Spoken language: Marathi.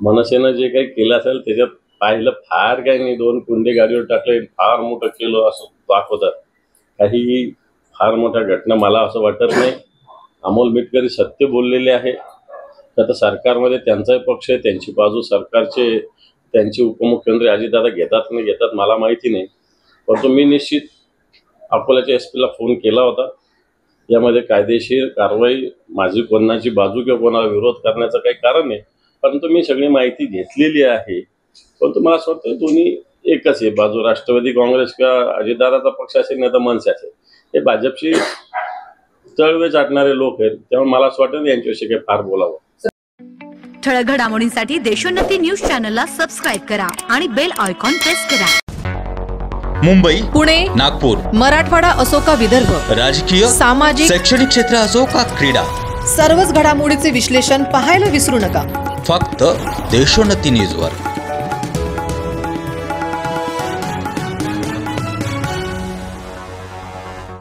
मनसेनं जे काही केलं असेल त्याच्यात पाहिलं फार काही नाही, 2 कुंडे गाडीवर टाकले, फार मोठं केलं असं दाखवतात. काही फार मोठ्या घटना मला असं वाटत नाही. अमोल मिटकरी सत्य बोललेले आहे. आता सरकारमध्ये त्यांचाही पक्ष आहे, त्यांची बाजू सरकारचे त्यांचे उपमुख्यमंत्री अजितदादा घेतात नाही घेतात मला माहिती नाही. परंतु मी निश्चित अकोल्याच्या एसपीला फोन केला होता. यामध्ये कायदेशीर कारवाई, माझी कोणाची बाजू किंवा कोणाला विरोध करण्याचं काही कारण नाही, परंतु मी सगळी माहिती घेतलेली आहे. परंतु मला असं वाटतं दोन्ही एकच आहे बाजू, राष्ट्रवादी काँग्रेस किंवा अजितदादाचा पक्ष असेल नाही तर मनसे असेल, हे भाजपची तळवे चाटणारे लोक आहेत. त्यामुळे मला असं वाटतं यांच्याविषयी काही फार बोलावं. ठळक घडामोडींसाठी देशोन्नती न्यूज चॅनलला सबस्क्राइब करा आणि बेल आयकॉन प्रेस करा. मुंबई, पुणे, नागपूर, मराठवाडा असो का विदर्भ, राजकीय, सामाजिक, शैक्षणिक क्षेत्र असो का क्रीडा, सर्वच घडामोडीचे विश्लेषण पाहायला विसरू नका. फक्त देशोन्नती न्यूजवर.